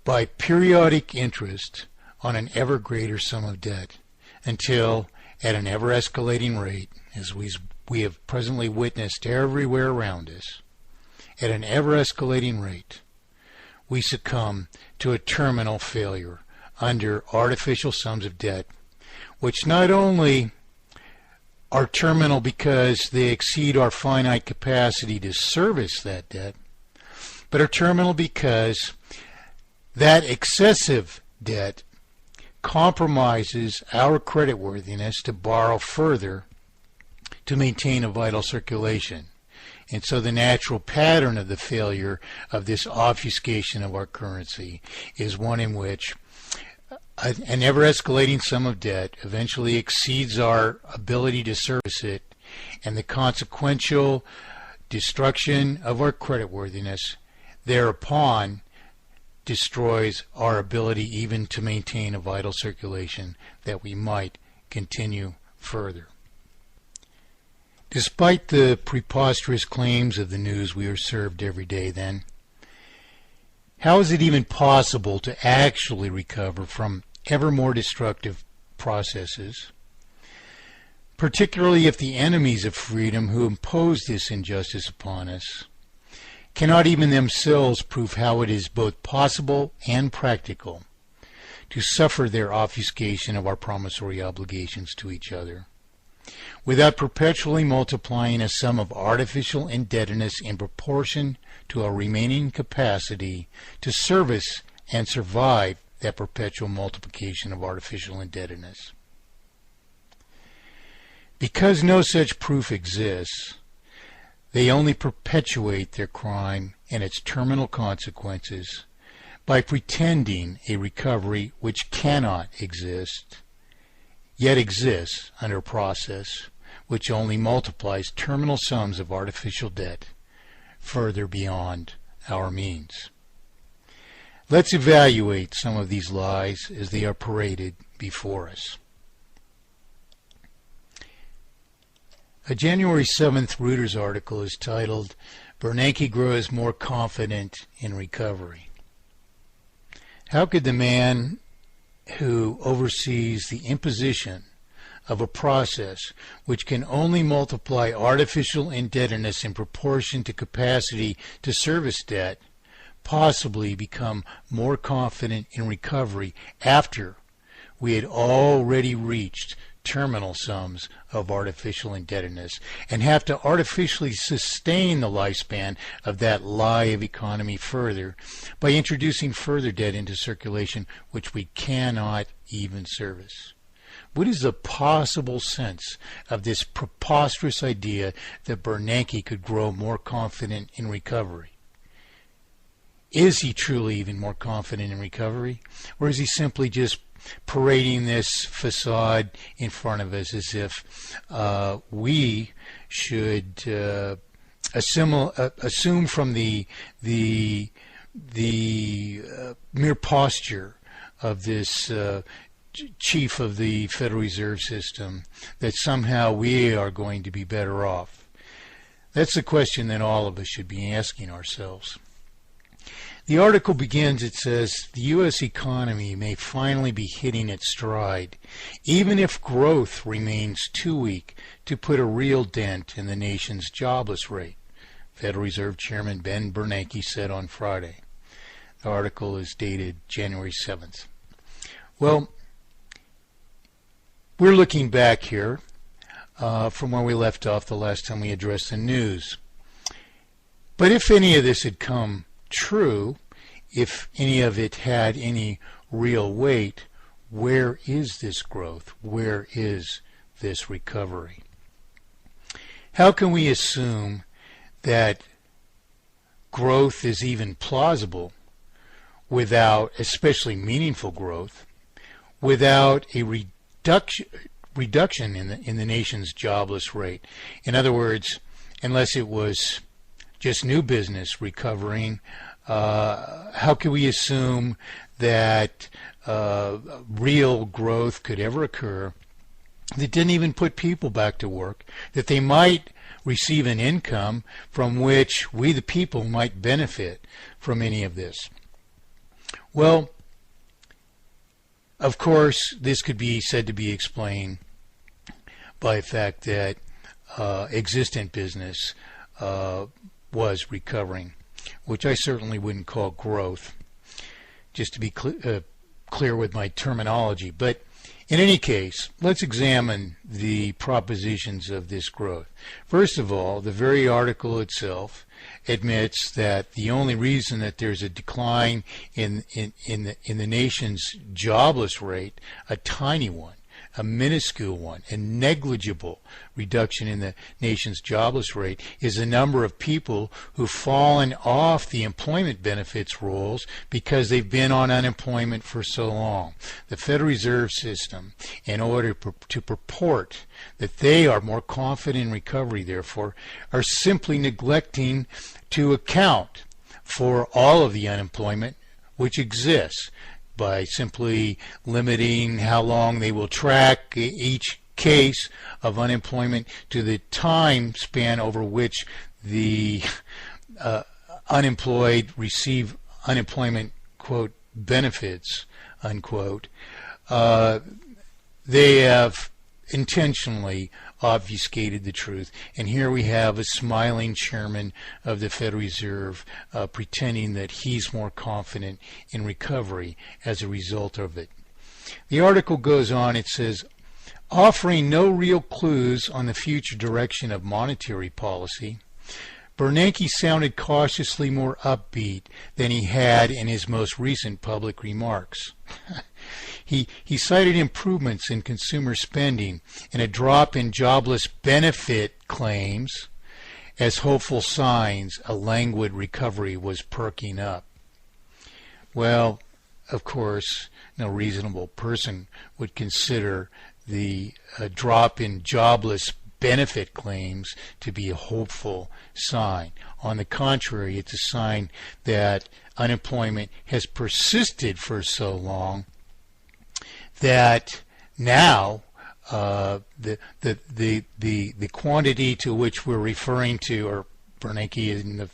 by periodic interest on an ever greater sum of debt until, at an ever-escalating rate, as we have presently witnessed everywhere around us, at an ever-escalating rate, we succumb to a terminal failure under artificial sums of debt, which not only are terminal because they exceed our finite capacity to service that debt, but are terminal because that excessive debt compromises our creditworthiness to borrow further to maintain a vital circulation. And so the natural pattern of the failure of this obfuscation of our currency is one in which an ever-escalating sum of debt eventually exceeds our ability to service it, and the consequential destruction of our creditworthiness thereupon destroys our ability even to maintain a vital circulation that we might continue further. Despite the preposterous claims of the news we are served every day, then, how is it even possible to actually recover from ever more destructive processes, particularly if the enemies of freedom who impose this injustice upon us cannot even themselves prove how it is both possible and practical to suffer their obfuscation of our promissory obligations to each other, without perpetually multiplying a sum of artificial indebtedness in proportion to our remaining capacity to service and survive that perpetual multiplication of artificial indebtedness. Because no such proof exists, they only perpetuate their crime and its terminal consequences by pretending a recovery which cannot exist, yet exists under a process which only multiplies terminal sums of artificial debt further beyond our means. Let's evaluate some of these lies as they are paraded before us. A January 7th Reuters article is titled, "Bernanke Grows More Confident in Recovery." How could the man who oversees the imposition of a process which can only multiply artificial indebtedness in proportion to capacity to service debt possibly become more confident in recovery after we had already reached terminal sums of artificial indebtedness and have to artificially sustain the lifespan of that lie of economy further by introducing further debt into circulation which we cannot even service? What is the possible sense of this preposterous idea that Bernanke could grow more confident in recovery? Is he truly even more confident in recovery? Or is he simply just parading this facade in front of us as if we should assume from the mere posture of this chief of the Federal Reserve System that somehow we are going to be better off? That's the question that all of us should be asking ourselves. The article begins, it says, the U.S. economy may finally be hitting its stride, even if growth remains too weak to put a real dent in the nation's jobless rate, Federal Reserve Chairman Ben Bernanke said on Friday. The article is dated January 7th. Well, we're looking back here from where we left off the last time we addressed the news. But if any of this had come true, if any of it had any real weight, where is this growth? Where is this recovery? How can we assume that growth is even plausible without, especially meaningful growth, without a reduction in the nation's jobless rate? In other words, unless it was just new business recovering, how can we assume that real growth could ever occur that didn't even put people back to work, that they might receive an income from which we the people might benefit from any of this? Well, of course, this could be said to be explained by the fact that existent business was recovering, which I certainly wouldn't call growth, just to be clear with my terminology. But in any case, let's examine the propositions of this growth. First of all, the very article itself admits that the only reason that there's a decline in the nation's jobless rate, a tiny one, a minuscule one, a negligible reduction in the nation's jobless rate, is the number of people who've fallen off the employment benefits rolls because they've been on unemployment for so long. The Federal Reserve System, in order to purport that they are more confident in recovery, therefore, are simply neglecting to account for all of the unemployment which exists, by simply limiting how long they will track each case of unemployment to the time span over which the unemployed receive unemployment, quote, benefits, unquote. They have intentionally obfuscated the truth. And here we have a smiling chairman of the Federal Reserve pretending that he's more confident in recovery as a result of it. The article goes on, it says, offering no real clues on the future direction of monetary policy, Bernanke sounded cautiously more upbeat than he had in his most recent public remarks. He cited improvements in consumer spending and a drop in jobless benefit claims as hopeful signs a languid recovery was perking up. Well, of course, no reasonable person would consider the drop in jobless benefit claims to be a hopeful sign. On the contrary, it's a sign that unemployment has persisted for so long that now the quantity to which we're referring to, or Bernanke in the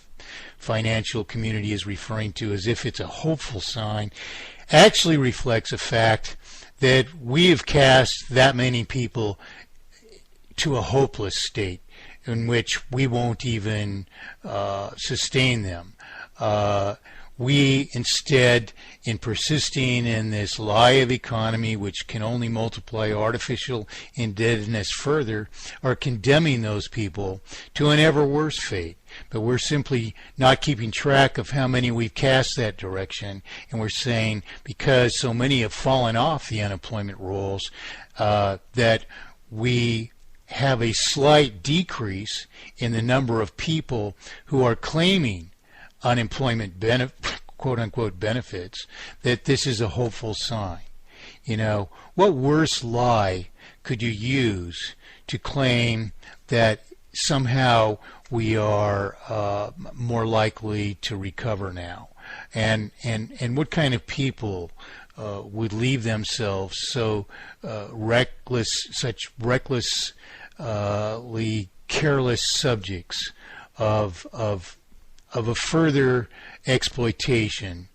financial community is referring to as if it's a hopeful sign, actually reflects a fact that we have cast that many people to a hopeless state in which we won't even sustain them. We instead, in persisting in this lie of economy which can only multiply artificial indebtedness further, are condemning those people to an ever worse fate. But we're simply not keeping track of how many we've cast that direction, and we're saying because so many have fallen off the unemployment rolls that we have a slight decrease in the number of people who are claiming unemployment quote-unquote benefits, that this is a hopeful sign. You know, what worse lie could you use to claim that somehow we are more likely to recover now? And what kind of people would leave themselves so such recklessly careless subjects of a further exploitation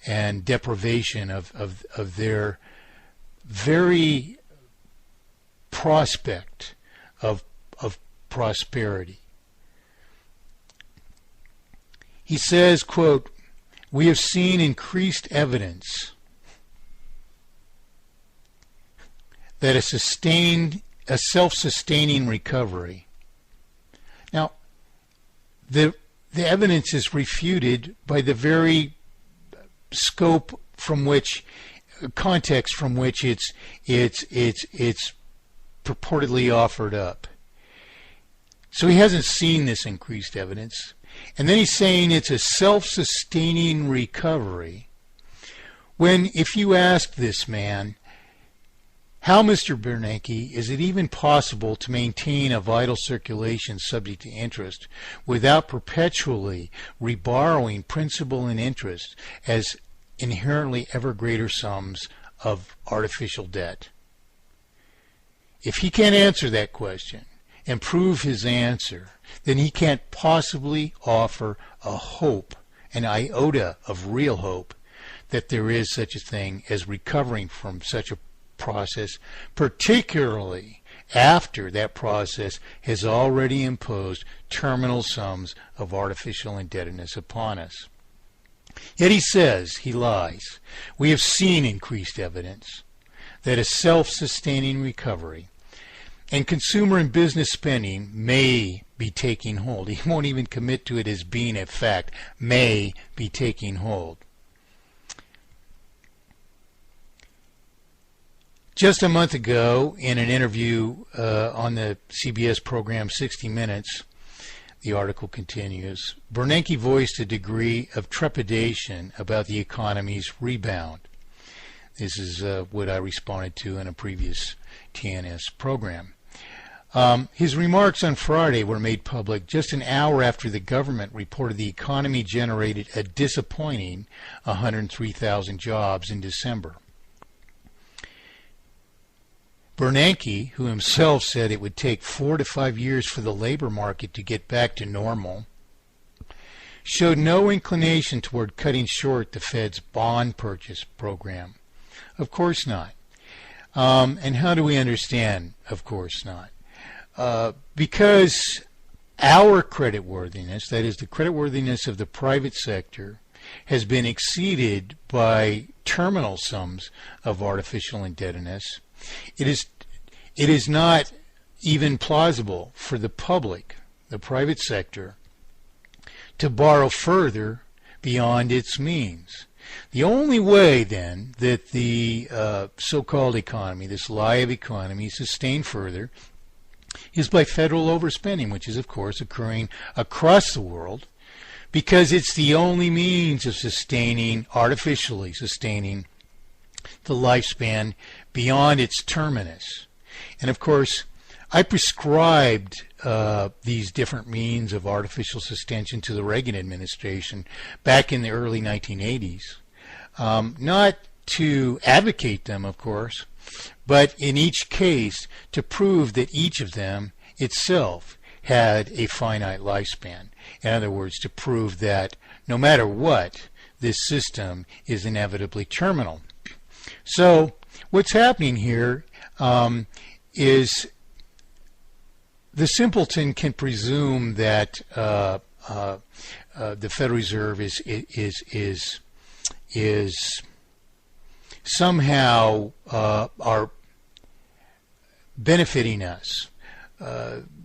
and deprivation of their very prospect of prosperity. He says, quote, "We have seen increased evidence that a self-sustaining recovery." Now, the evidence is refuted by the very scope from which, context from which it's purportedly offered up. So he hasn't seen this increased evidence, and then he's saying it's a self-sustaining recovery. When, if you ask this man, how, Mr. Bernanke, is it even possible to maintain a vital circulation subject to interest without perpetually reborrowing principal and interest as inherently ever greater sums of artificial debt? If he can't answer that question and prove his answer, then he can't possibly offer a hope, an iota of real hope, that there is such a thing as recovering from such a process, particularly after that process has already imposed terminal sums of artificial indebtedness upon us. Yet he says, he lies, we have seen increased evidence that a self-sustaining recovery and consumer and business spending may be taking hold. He won't even commit to it as being a fact, may be taking hold. Just a month ago, in an interview on the CBS program 60 Minutes, the article continues, Bernanke voiced a degree of trepidation about the economy's rebound. This is what I responded to in a previous TNS program. His remarks on Friday were made public just an hour after the government reported the economy generated a disappointing 103,000 jobs in December. Bernanke, who himself said it would take 4 to 5 years for the labor market to get back to normal, showed no inclination toward cutting short the Fed's bond purchase program. Of course not. And how do we understand, of course not? Because our creditworthiness, that is the creditworthiness of the private sector, has been exceeded by terminal sums of artificial indebtedness. It is not even plausible for the public, the private sector, to borrow further beyond its means. The only way, then, that the so-called economy, this lie of economy, is sustained further is by federal overspending, which is, of course, occurring across the world, because it's the only means of artificially sustaining the lifespan beyond its terminus. And of course, I prescribed these different means of artificial sustention to the Reagan administration back in the early 1980s. Not to advocate them, of course, but in each case to prove that each of them itself had a finite lifespan. In other words, to prove that no matter what, this system is inevitably terminal. So what's happening here is the simpleton can presume that the Federal Reserve is somehow are benefiting us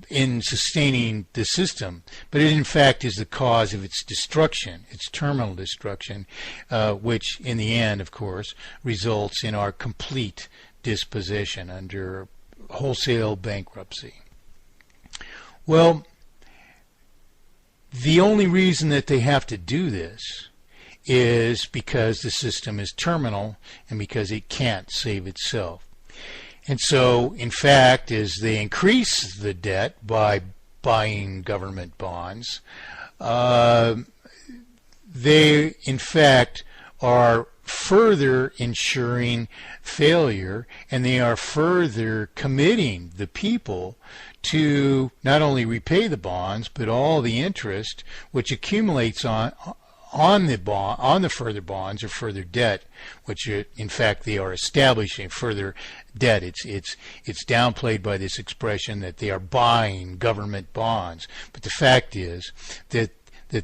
in sustaining the system, but it in fact is the cause of its destruction, its terminal destruction, which in the end, of course, results in our complete disposition under wholesale bankruptcy. Well, the only reason that they have to do this is because the system is terminal and because it can't save itself. And so, in fact, as they increase the debt by buying government bonds, they, in fact, are further ensuring failure, and they are further committing the people to not only repay the bonds, but all the interest which accumulates on the further bonds or further debt, which in fact they are establishing further debt. It's downplayed by this expression that they are buying government bonds, but the fact is that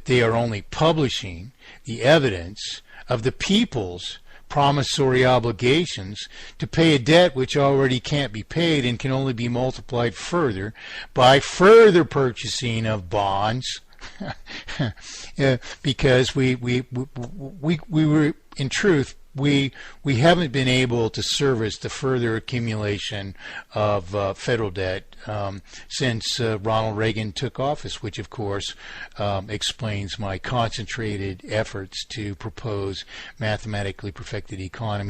they are only publishing the evidence of the people's promissory obligations to pay a debt which already can't be paid and can only be multiplied further by further purchasing of bonds. Because we were, in truth, we haven't been able to service the further accumulation of federal debt since Ronald Reagan took office, which of course explains my concentrated efforts to propose mathematically perfected economy